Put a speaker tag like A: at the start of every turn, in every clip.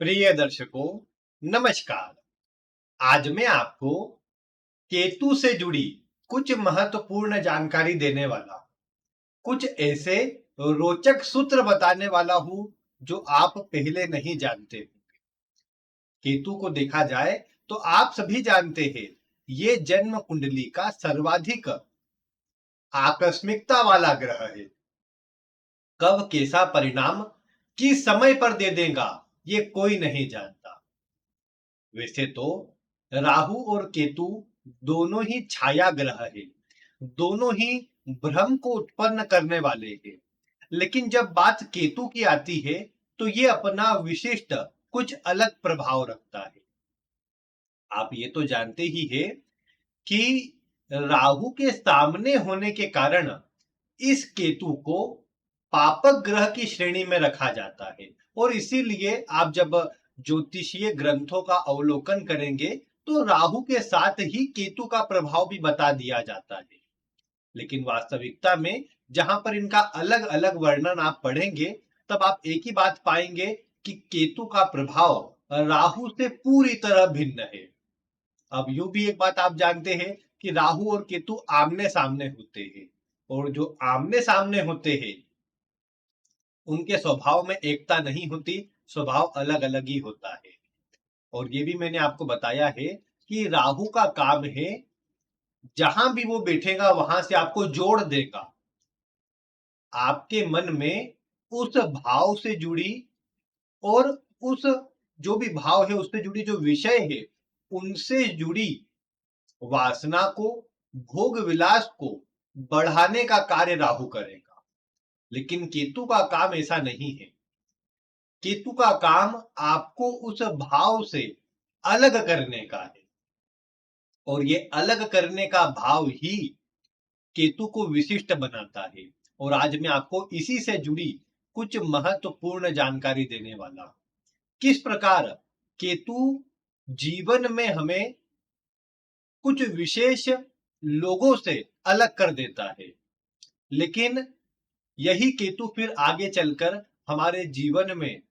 A: प्रिय दर्शकों, नमस्कार। आज मैं आपको केतु से जुड़ी कुछ महत्वपूर्ण जानकारी देने वाला हूं। कुछ ऐसे रोचक सूत्र बताने वाला हूं जो आप पहले नहीं जानते। केतु को देखा जाए तो आप सभी जानते हैं, ये जन्म कुंडली का सर्वाधिक आकस्मिकता वाला ग्रह है। कब कैसा परिणाम किस समय पर दे देगा, ये कोई नहीं जानता। वैसे तो राहु और केतु दोनों ही छाया ग्रह है, दोनों ही भ्रम को उत्पन्न करने वाले हैं। लेकिन जब बात केतु की आती है तो ये अपना विशिष्ट कुछ अलग प्रभाव रखता है। आप ये तो जानते ही है कि राहु के सामने होने के कारण इस केतु को पापक ग्रह की श्रेणी में रखा जाता है। और इसीलिए आप जब ज्योतिषीय ग्रंथों का अवलोकन करेंगे तो राहु के साथ ही केतु का प्रभाव भी बता दिया जाता है। लेकिन वास्तविकता में जहां पर इनका अलग अलग वर्णन आप पढ़ेंगे, तब आप एक ही बात पाएंगे कि केतु का प्रभाव राहु से पूरी तरह भिन्न है। अब यूं भी एक बात आप जानते हैं कि राहु और केतु आमने सामने होते हैं, और जो आमने सामने होते हैं उनके स्वभाव में एकता नहीं होती, स्वभाव अलग अलग ही होता है। और ये भी मैंने आपको बताया है कि राहु का काम है, जहां भी वो बैठेगा वहां से आपको जोड़ देगा। आपके मन में उस भाव से जुड़ी, और उस जो भी भाव है उससे जुड़ी जो विषय है, उनसे जुड़ी वासना को, भोग विलास को बढ़ाने का कार्य राहु करेगा। लेकिन केतु का काम ऐसा नहीं है। केतु का काम आपको उस भाव से अलग करने का है, और ये अलग करने का भाव ही केतु को विशिष्ट बनाता है। और आज मैं आपको इसी से जुड़ी कुछ महत्वपूर्ण जानकारी देने वाला हूं। किस प्रकार केतु जीवन में हमें कुछ विशेष लोगों से अलग कर देता है, लेकिन यही केतु फिर आगे चलकर हमारे जीवन में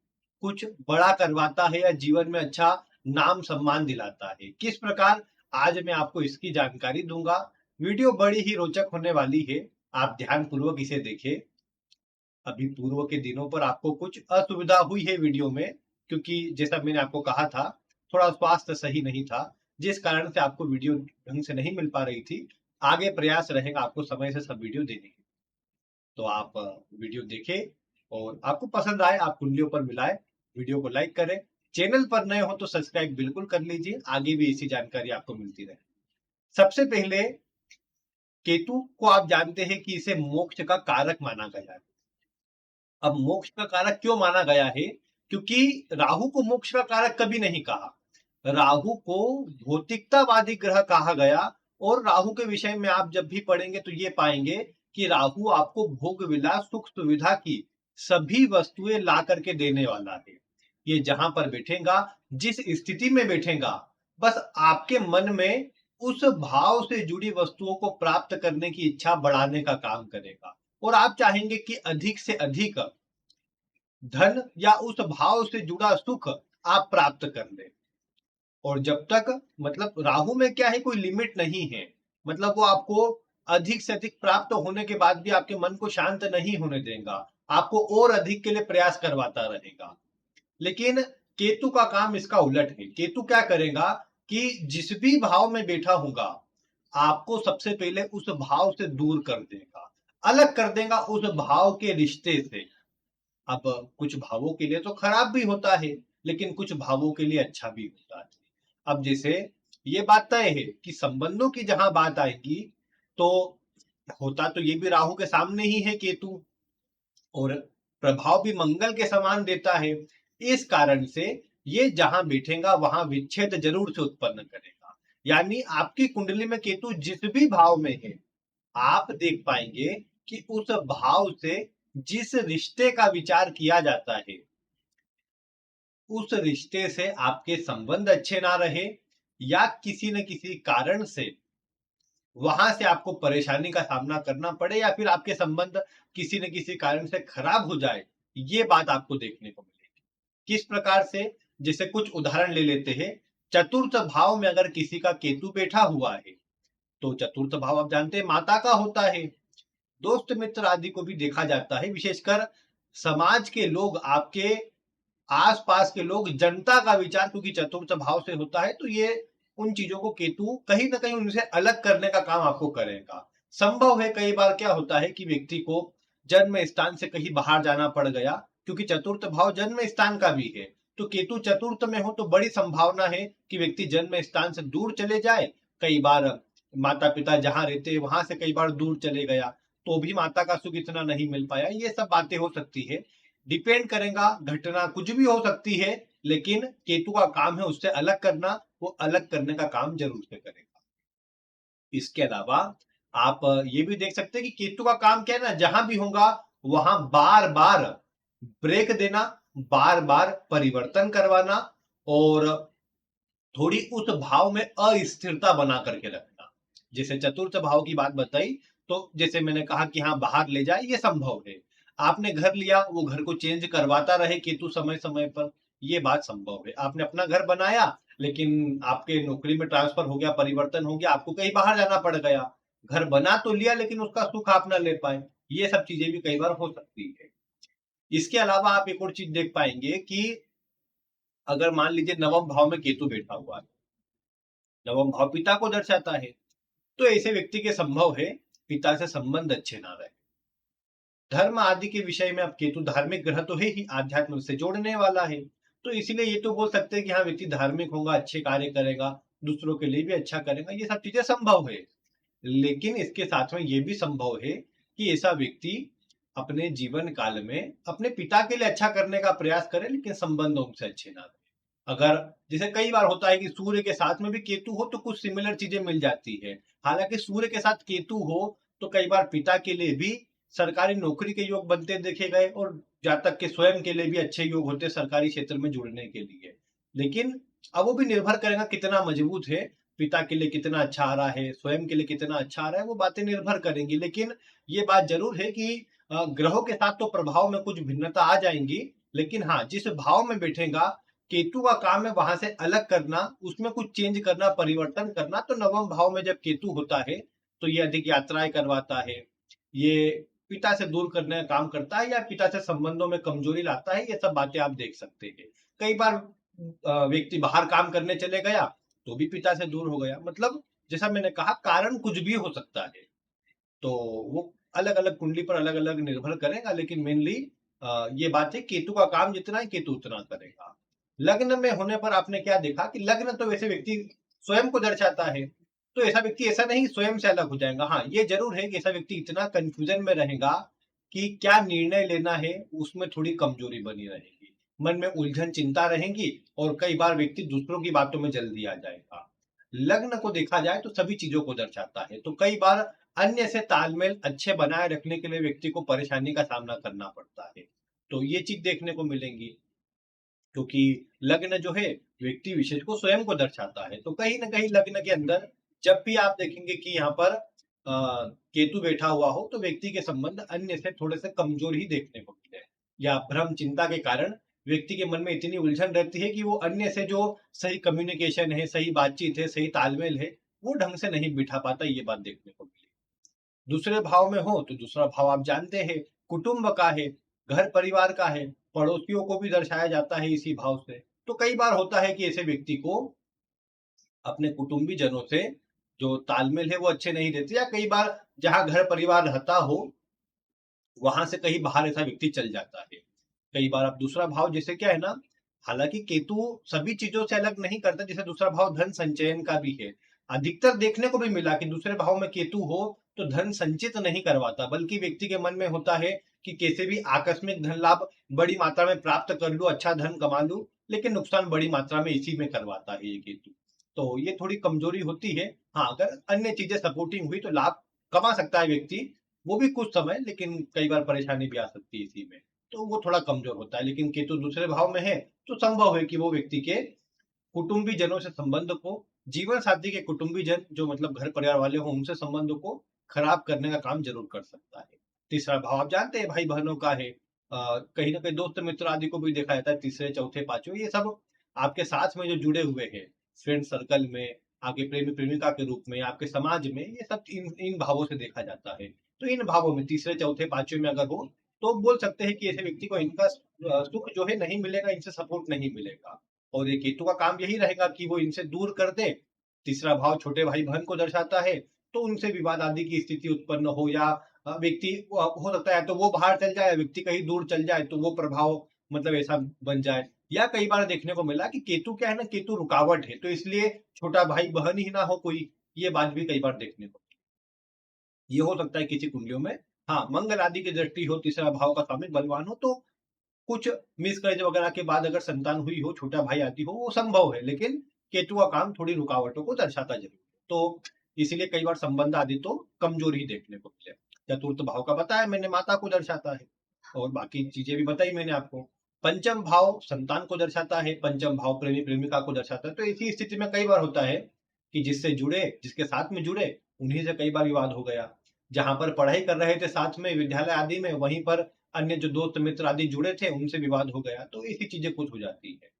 A: कुछ बड़ा करवाता है या जीवन में अच्छा नाम सम्मान दिलाता है। किस प्रकार, आज मैं आपको इसकी जानकारी दूंगा। वीडियो बड़ी ही रोचक होने वाली है, आप ध्यान पूर्वक इसे देखें। अभी पूर्व के दिनों पर आपको कुछ असुविधा हुई है वीडियो में, क्योंकि जैसा मैंने आपको कहा था, थोड़ा स्वास्थ्य सही नहीं था, जिस कारण से आपको वीडियो ढंग से नहीं मिल पा रही थी। आगे प्रयास रहेगा आपको समय से सब वीडियो देने की। तो आप वीडियो देखें, और आपको पसंद आए आप कुंडलियों पर मिलाए, वीडियो को लाइक करें। चैनल पर नए हो तो सब्सक्राइब बिल्कुल कर लीजिए, आगे भी इसी जानकारी आपको मिलती रहे। सबसे पहले, केतु को आप जानते हैं कि इसे मोक्ष का कारक माना गया है। अब मोक्ष का कारक क्यों माना गया है? क्योंकि राहु को मोक्ष का कारक कभी नहीं कहा। राहु को भौतिकतावादी ग्रह कहा गया। और राहु के विषय में आप जब भी पढ़ेंगे तो ये पाएंगे कि राहु आपको भोग विलास सुख सुविधा की सभी वस्तुएं ला करके देने वाला है। ये जहां पर बैठेगा, जिस स्थिति में बैठेगा, बस आपके मन में उस भाव से जुड़ी वस्तुओं को प्राप्त करने की इच्छा बढ़ाने का काम करेगा। और आप चाहेंगे कि अधिक से अधिक धन या उस भाव से जुड़ा सुख आप प्राप्त कर लें। और जब तक, मतलब राहु में क्या है, कोई लिमिट नहीं है। मतलब वो आपको अधिक से अधिक प्राप्त होने के बाद भी आपके मन को शांत नहीं होने देगा, आपको और अधिक के लिए प्रयास करवाता रहेगा। लेकिन केतु का काम इसका उलट है। केतु क्या करेगा कि जिस भी भाव में बैठा होगा, आपको सबसे पहले उस भाव से दूर कर देगा, अलग कर देगा उस भाव के रिश्ते से। अब कुछ भावों के लिए तो खराब भी होता है, लेकिन कुछ भावों के लिए अच्छा भी होता है। अब जैसे ये बात तय है कि संबंधों की जहां बात आएगी, तो होता तो ये भी राहु के सामने ही है केतु, और प्रभाव भी मंगल के समान देता है। इस कारण से ये जहां बैठेगा वहां विच्छेद जरूर से उत्पन्न करेगा। यानी आपकी कुंडली में केतु जिस भी भाव में है, आप देख पाएंगे कि उस भाव से जिस रिश्ते का विचार किया जाता है, उस रिश्ते से आपके संबंध अच्छे ना रहे, या किसी न किसी कारण से वहां से आपको परेशानी का सामना करना पड़े, या फिर आपके संबंध किसी न किसी कारण से खराब हो जाए, ये बात आपको देखने को मिलेगी। किस प्रकार से? जैसे कुछ उदाहरण ले लेते हैं। चतुर्थ भाव में अगर किसी का केतु बैठा हुआ है, तो चतुर्थ भाव आप जानते हैं माता का होता है। दोस्त मित्र आदि को भी देखा जाता है, विशेषकर समाज के लोग, आपके आस-पास के लोग, जनता का विचार क्योंकि चतुर्थ भाव से होता है, तो ये उन चीजों को केतु कहीं न कहीं उनसे अलग करने का काम आपको करेगा। संभव है कई बार क्या होता है कि व्यक्ति को जन्म स्थान से कहीं बाहर जाना पड़ गया, क्योंकि चतुर्थ भाव जन्म स्थान का भी है। तो केतु चतुर्थ में हो तो बड़ी संभावना है कि व्यक्ति जन्म स्थान से दूर चले जाए। कई बार माता-पिता जहाँ रहते हैं वहां से कई बार दूर चले गया, तो भी माता का सुख इतना नहीं मिल पाया। ये सब बातें हो सकती है। डिपेंड करेगा, घटना कुछ भी हो सकती है, लेकिन केतु का काम है उससे अलग करना, वो अलग करने का काम जरूर से करेगा। इसके अलावा आप ये भी देख सकते हैं कि केतु का काम क्या है ना, जहां भी होगा वहां बार बार ब्रेक देना, बार बार परिवर्तन करवाना, और थोड़ी उस भाव में अस्थिरता बना करके रखना। जैसे चतुर्थ भाव की बात बताई, तो जैसे मैंने कहा कि हाँ बाहर ले जाए, ये संभव है। आपने घर लिया, वो घर को चेंज करवाता रहे केतु समय समय पर, ये बात संभव है। आपने अपना घर बनाया, लेकिन आपके नौकरी में ट्रांसफर हो गया, परिवर्तन हो गया, आपको कहीं बाहर जाना पड़ गया। घर बना तो लिया, लेकिन उसका सुख आप ना ले पाए। ये सब चीजें भी कई बार हो सकती है। इसके अलावा आप एक और चीज देख पाएंगे कि अगर मान लीजिए नवम भाव में केतु बैठा हुआ है, नवम भाव पिता को दर्शाता है, तो ऐसे व्यक्ति के संभव है पिता से संबंध अच्छे ना रहे। धर्म आदि के विषय में अब केतु धार्मिक ग्रह तो है ही, आध्यात्म से जोड़ने वाला है, तो इसीलिए ये तो बोल सकते हैं कि हाँ व्यक्ति धार्मिक होगा, अच्छे कार्य करेगा, दूसरों के लिए भी अच्छा करेगा, ये सब चीजें संभव है। लेकिन इसके साथ में ये भी संभव है कि ऐसा व्यक्ति अपने जीवन काल में अपने पिता के लिए अच्छा करने का प्रयास करे, लेकिन संबंध उनसे अच्छे ना रहे। अगर जैसे कई बार होता है कि सूर्य के साथ में भी केतु हो तो कुछ सिमिलर चीजें मिल जाती है। हालांकि सूर्य के साथ केतु हो तो कई बार पिता के लिए भी सरकारी नौकरी के योग बनते देखे गए, और जातक के स्वयं के लिए भी अच्छे योग होते सरकारी क्षेत्र में जुड़ने के लिए। लेकिन अब वो भी निर्भर करेगा कितना मजबूत है, पिता के लिए कितना अच्छा आ रहा है, स्वयं के लिए कितना अच्छा आ रहा है, वो बातें निर्भर करेंगी। लेकिन ये बात जरूर है कि ग्रहों के साथ तो प्रभाव में कुछ भिन्नता आ जाएंगी, लेकिन हाँ जिस भाव में बैठेगा, केतु का काम है वहां से अलग करना, उसमें कुछ चेंज करना, परिवर्तन करना। तो नवम भाव में जब केतु होता है तो ये अधिक यात्राएं करवाता है, ये पिता से दूर करने का काम करता है, या पिता से संबंधों में कमजोरी लाता है। ये सब बातें आप देख सकते हैं। कई बार व्यक्ति बाहर काम करने चले गया तो भी पिता से दूर हो गया। मतलब जैसा मैंने कहा, कारण कुछ भी हो सकता है। तो वो अलग अलग कुंडली पर अलग अलग निर्भर करेगा, लेकिन मेनली ये बात है केतु का काम जितना है केतु उतना करेगा। लग्न में होने पर आपने क्या देखा कि लग्न तो वैसे व्यक्ति स्वयं को दर्शाता है, तो ऐसा व्यक्ति ऐसा नहीं स्वयं से अलग हो जाएगा। हाँ ये जरूर है कि ऐसा व्यक्ति इतना कंफ्यूजन में रहेगा कि क्या निर्णय लेना है, उसमें थोड़ी कमजोरी बनी रहेगी, मन में उलझन चिंता रहेगी, और कई बार व्यक्ति दूसरों की बातों में जल्दी आ जाएगा। लग्न को देखा जाए तो सभी चीजों को दर्शाता है, तो कई बार अन्य से तालमेल अच्छे बनाए रखने के लिए व्यक्ति को परेशानी का सामना करना पड़ता है। तो ये चीज देखने को मिलेंगी, क्योंकि लग्न जो है व्यक्ति विशेष को स्वयं को दर्शाता है। तो कहीं ना कहीं लग्न के अंदर जब भी आप देखेंगे कि यहाँ पर केतु बैठा हुआ हो, तो व्यक्ति के संबंध अन्य से थोड़े से कमजोर ही देखने को मिले, या भ्रम चिंता के कारण व्यक्ति के मन में इतनी उलझन रहती है कि वो अन्य से जो सही कम्युनिकेशन है, सही बातचीत है, सही तालमेल है, वो ढंग से नहीं बिठा पाता। ये बात देखने को मिली। दूसरे भाव में हो तो दूसरा भाव आप जानते हैं कुटुंब का है, घर परिवार का है, पड़ोसियों को भी दर्शाया जाता है इसी भाव से। तो कई बार होता है कि ऐसे व्यक्ति को अपने कुटुंबी जनों से जो तालमेल है वो अच्छे नहीं रहते, या कई बार जहां घर परिवार रहता हो वहां से कहीं बाहर ऐसा व्यक्ति चल जाता है। कई बार अब दूसरा भाव जैसे क्या है ना, हालांकि केतु सभी चीजों से अलग नहीं करता, जैसे दूसरा भाव धन संचयन का भी है। अधिकतर देखने को भी मिला कि दूसरे भाव में केतु हो तो धन संचित नहीं करवाता, बल्कि व्यक्ति के मन में होता है कि कैसे भी आकस्मिक धन लाभ बड़ी मात्रा में प्राप्त कर लूं, अच्छा धन कमा लूं, लेकिन नुकसान बड़ी मात्रा में इसी में करवाता है ये केतु। तो ये थोड़ी कमजोरी होती है। हाँ अगर अन्य चीजें सपोर्टिंग हुई तो लाभ कमा सकता है व्यक्ति, वो भी कुछ समय, लेकिन कई बार परेशानी भी आ सकती है इसी में। तो वो थोड़ा कमजोर होता है। लेकिन केतु दूसरे भाव में है तो संभव है कि वो व्यक्ति के कुटुंबी जनों से संबंध को, जीवन साथी के कुटुंबी जन जो मतलब घर परिवार वाले हों, उनसे संबंध को खराब करने का काम जरूर कर सकता है। तीसरा भाव आप जानते हैं भाई बहनों का है, कहीं ना कहीं दोस्त मित्र आदि को भी देखा जाता है तीसरे चौथे पांचवें, ये सब आपके साथ में जो जुड़े हुए हैं, फ्रेंड सर्कल में, आपके प्रेमी प्रेमिका के रूप में, आपके समाज में, ये सब इन इन भावों से देखा जाता है। तो इन भावों में तीसरे, चौथे, पांचवें में अगर हो, तो बोल सकते हैं कि ऐसे व्यक्ति को इनका सुख जो है नहीं मिलेगा, इनसे सपोर्ट नहीं मिलेगा। और ये केतु का काम यही रहेगा कि वो इनसे दूर कर दे। तीसरा भाव छोटे भाई-बहन को दर्शाता है, तो उनसे विवाद आदि की स्थिति उत्पन्न हो, या व्यक्ति हो सकता है तो वो बाहर चल जाए, व्यक्ति कहीं दूर चल जाए, तो वो प्रभाव मतलब ऐसा बन जाए। या कई बार देखने को मिला कि केतु क्या है ना, केतु रुकावट है, तो इसलिए छोटा भाई-बहन ही ना हो कोई, ये बात भी कई बार देखने को, ये हो सकता है किसी कुंडलियों में। हाँ, मंगल आदि की दृष्टि हो, तीसरा भाव का स्वामी बलवान हो, तो कुछ मिसकैरेज वगैरह के बाद अगर संतान हुई हो, छोटा भाई आदि हो, वो संभव है, लेकिन केतु का काम थोड़ी रुकावटों को दर्शाता ज़रूर है। तो इसीलिए कई बार संबंध आदि तो कमज़ोर ही देखने को मिले। चतुर्थ भाव का बताया मैंने, माता को दर्शाता है, और बाकी चीज़ें भी बताई मैंने आपको। पंचम भाव संतान को दर्शाता है, पंचम भाव प्रेमी-प्रेमिका को दर्शाता है। तो ऐसी स्थिति में कई बार होता है कि जिससे जुड़े, जिसके साथ में जुड़े, उन्हीं से कई बार विवाद हो गया। जहाँ पर पढ़ाई कर रहे थे साथ में विद्यालय आदि में, वहीं पर अन्य जो दोस्त मित्र आदि जुड़े थे, उनसे विवाद हो गया, तो ऐसी चीजें कुछ हो जाती है।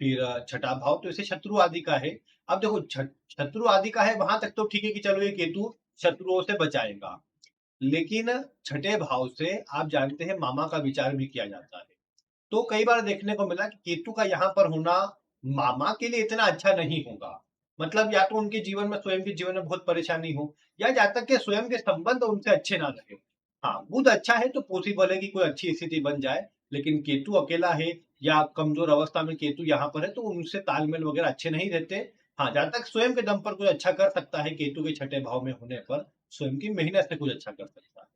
A: फिर छठा भाव तो इसे शत्रु आदि का है। अब देखो शत्रु आदि का है, वहां तक तो ठीक है कि चलो ये केतु शत्रुओं से बचाएगा, लेकिन छठे भाव से आप जानते हैं मामा का विचार भी किया जाता है। तो कई बार देखने को मिला कि केतु का यहाँ पर होना मामा के लिए इतना अच्छा नहीं होगा। मतलब या तो उनके जीवन में, स्वयं के जीवन में बहुत परेशानी हो, या जहाँ तक कि स्वयं के संबंध उनसे अच्छे ना रहे। हाँ, बुध अच्छा है तो पॉसिबल है कि कोई अच्छी स्थिति बन जाए, लेकिन केतु अकेला है या कमजोर अवस्था में केतु यहाँ पर है, तो उनसे तालमेल वगैरह अच्छे नहीं रहते। हाँ, जहाँ तक स्वयं के दम पर कुछ अच्छा कर सकता है केतु के छठे भाव में होने पर, स्वयं की मेहनत से कुछ अच्छा कर सकता है।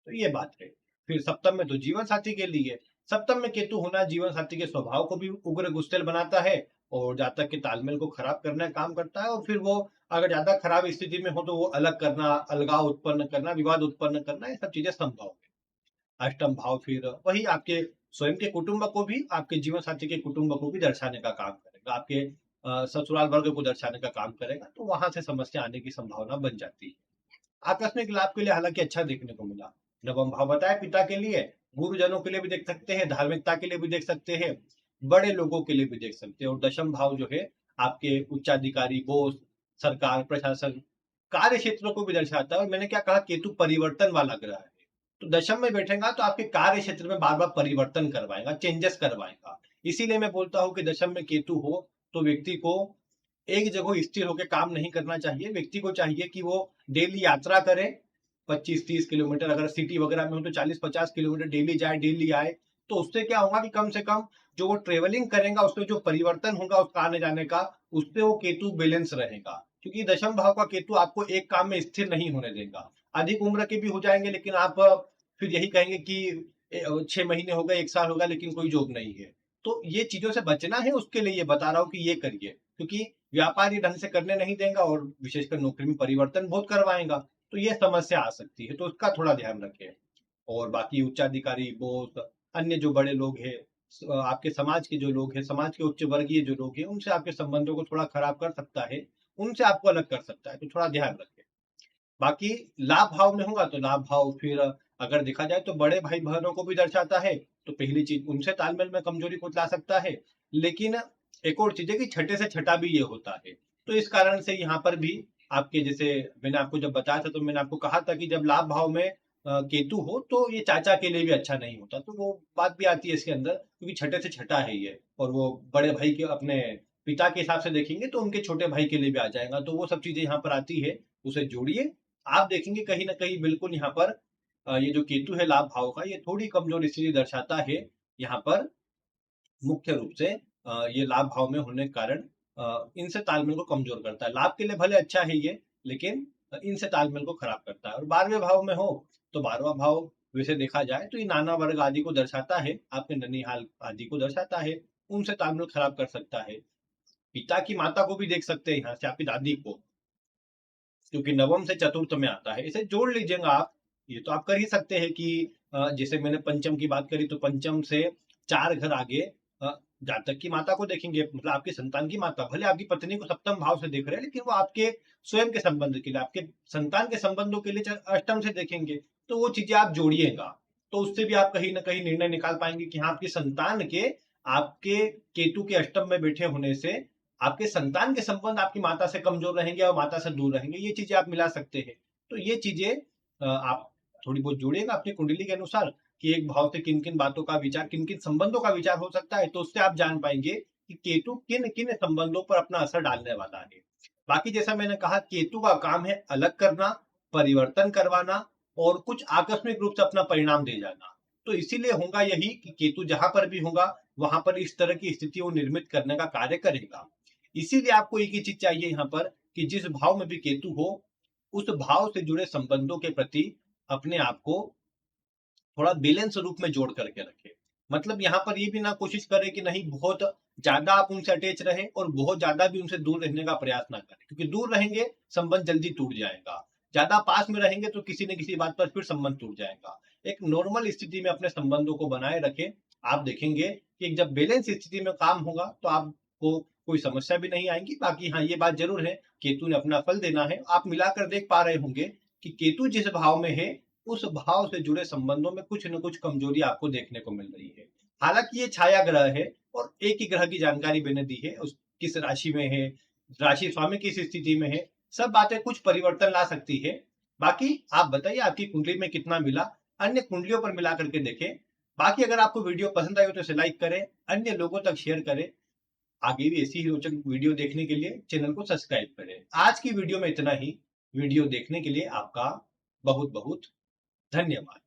A: तो ये बात है। फिर सप्तम में तो जीवन साथी के लिए, सप्तम में केतु होना जीवन साथी के स्वभाव को भी उग्र गुस्सैल बनाता है, और जातक के तालमेल को खराब करने का काम करता है, और फिर वो अगर ज्यादा खराब स्थिति में हो तो वो अलग करना, अलगाव उत्पन्न करना, विवाद उत्पन्न करना, ये सब चीजें संभव है। अष्टम भाव फिर वही आपके स्वयं के कुटुंब को भी, आपके जीवन साथी के कुटुंब को भी दर्शाने का काम करेगा, आपके ससुराल वर्ग को दर्शाने का काम करेगा, तो वहां से समस्या आने की संभावना बन जाती है। आकस्मिक लाभ के लिए हालांकि अच्छा देखने को मिला। नवम भाव बताया पिता के लिए, गुरुजनों के लिए भी देख सकते हैं, धार्मिकता के लिए भी देख सकते हैं, बड़े लोगों के लिए भी देख सकते हैं। और दशम भाव जो है आपके उच्चाधिकारी, बॉस, सरकार, प्रशासन, कार्य क्षेत्रों को भी दर्शाता है। और मैंने क्या कहा, केतु परिवर्तन वाला ग्रह है, तो दशम में बैठेगा तो आपके कार्य क्षेत्र में बार बार परिवर्तन करवाएगा, चेंजेस करवाएगा। इसीलिए मैं बोलता हूँ कि दशम में केतु हो तो व्यक्ति को एक जगह स्थिर होकर काम नहीं करना चाहिए। व्यक्ति को चाहिए कि वो डेली यात्रा करे, 25-30 किलोमीटर, अगर सिटी वगैरह में हो तो 40-50 किलोमीटर डेली जाए, डेली आए। तो उससे क्या होगा कि कम से कम जो वो ट्रेवलिंग करेगा, उसमें जो परिवर्तन होगा उसका आने जाने का, उससे वो केतु बैलेंस रहेगा। क्योंकि दशम भाव का केतु आपको एक काम में स्थिर नहीं होने देगा। अधिक उम्र के भी हो जाएंगे, लेकिन आप फिर यही कहेंगे कि 6 महीने हो गए, 1 साल होगा, लेकिन कोई जॉब नहीं है। तो ये चीजों से बचना है, उसके लिए ये बता रहा हूँ कि ये करिए, क्योंकि व्यापार ये ढंग से करने नहीं देगा, और विशेषकर नौकरी में परिवर्तन बहुत करवाएगा, तो ये समस्या आ सकती है, तो उसका थोड़ा ध्यान रखें। और बाकी उच्चाधिकारी, बॉस, अन्य जो बड़े लोग हैं, आपके समाज के जो लोग हैं, समाज के उच्च वर्गीय जो लोग हैं, उनसे आपके संबंधों को थोड़ा खराब कर सकता है, उनसे आपको अलग कर सकता है, तो थोड़ा ध्यान रखें। बाकी लाभ भाव में होगा तो लाभ भाव फिर अगर देखा जाए तो बड़े भाई बहनों को भी दर्शाता है, तो पहली चीज उनसे तालमेल में कमजोरी को ला सकता है। लेकिन एक और चीज है कि छठे से छठा भी ये होता है, तो इस कारण से यहाँ पर भी आपके, जैसे मैंने आपको जब बताया था तो मैंने आपको कहा था कि जब लाभ भाव में केतु हो तो ये चाचा के लिए भी अच्छा नहीं होता, तो वो बात भी आती है इसके अंदर, क्योंकि छठे से छठा है ये, और वो बड़े भाई के अपने पिता के हिसाब से देखेंगे तो उनके छोटे भाई के लिए भी आ जाएगा, तो वो सब चीजें यहाँ पर आती है, उसे जोड़िए। आप देखेंगे कहीं न कहीं बिल्कुल यहाँ पर ये जो केतु है लाभ भाव का, ये थोड़ी कमजोर स्थिति दर्शाता है यहाँ पर, मुख्य रूप से ये लाभ भाव में होने के कारण इनसे तालमेल को कमजोर करता है। लाभ के लिए भले अच्छा है ये, लेकिन इनसे तालमेल को खराब करता है। और 12वें भाव में हो, तो 12वां भाव वैसे देखा जाए तो ये नाना वर्ग आदि को दर्शाता है, आपके ननिहाल आदि को दर्शाता है, उनसे तालमेल खराब कर सकता है। पिता की माता को भी देख सकते हैं यहाँ से, आपकी दादी को, क्योंकि नवम से चतुर्थ में आता है, इसे जोड़ लीजिएगा आप। ये तो आप कर ही सकते हैं कि जैसे मैंने पंचम की बात करी, तो पंचम से 4 घर आगे जातक की माता को देखेंगे, मतलब आपकी संतान की माता, भले आपकी पत्नी को सप्तम भाव से देख रहे हैं, लेकिन वो आपके स्वयं के संबंध के लिए, आपके संतान के संबंधों के लिए अष्टम से देखेंगे, तो वो चीजें आप जोड़िएगा, तो उससे भी आप कहीं ना कहीं निर्णय निकाल पाएंगे कि हाँ, आपकी संतान के आपके केतु के अष्टम में बैठे होने से आपके संतान के संबंध आपकी माता से कमजोर रहेंगे और माता से दूर रहेंगे। ये चीजें आप मिला सकते हैं। तो ये चीजें आप थोड़ी बहुत जोड़िएगा अपनी कुंडली के अनुसार कि एक भाव से किन किन बातों का विचार, किन किन संबंधों का विचार हो सकता है, तो उससे आप जान पाएंगे कि केतु किन किन संबंधों पर अपना असर डालने वाला है। बाकी जैसा मैंने कहा, केतु का काम है अलग करना, परिवर्तन करवाना और कुछ आकस्मिक रूप से अपना परिणाम दे जाना। तो इसीलिए होगा यही कि केतु जहां पर भी होगा वहां पर इस तरह की स्थिति को निर्मित करने का कार्य करेगा। इसीलिए आपको एक ही चीज चाहिए यहाँ पर कि जिस भाव में भी केतु हो, उस भाव से जुड़े संबंधों के प्रति अपने आप को थोड़ा बैलेंस रूप में जोड़ करके रखें। मतलब यहाँ पर ये भी ना कोशिश करें कि नहीं बहुत ज्यादा आप उनसे अटैच रहे और बहुत ज्यादा भी उनसे दूर रहने का प्रयास ना करें, क्योंकि दूर रहेंगे संबंध जल्दी टूट जाएगा। ज्यादा पास में रहेंगे तो किसी न किसी बात पर फिर संबंध टूट जाएगा। एक नॉर्मल स्थिति में अपने संबंधों को बनाए रखें। आप देखेंगे कि जब बैलेंस स्थिति में काम होगा तो आपको कोई समस्या भी नहीं आएगी। बाकी हाँ, ये बात जरूर है, केतु ने अपना फल देना है। आप मिलाकर देख पा रहे होंगे कि केतु जिस भाव में है उस भाव से जुड़े संबंधों में कुछ न कुछ कमजोरी आपको देखने को मिल रही है। हालांकि ये छाया ग्रह है और एक ही ग्रह की जानकारी मैंने दी है, उस किस राशि में है, राशि स्वामी किस स्थिति में है, सब बातें कुछ परिवर्तन ला सकती है। बाकी आप बताइए आपकी कुंडली में कितना मिला, अन्य कुंडलियों पर मिला करके देखें। बाकी अगर आपको वीडियो पसंद आई हो तो इसे लाइक करें, अन्य लोगों तक शेयर करें। आगे भी ऐसी ही रोचक वीडियो देखने के लिए चैनल को सब्सक्राइब करें। आज की वीडियो में इतना ही। वीडियो देखने के लिए आपका बहुत बहुत धन्यवाद।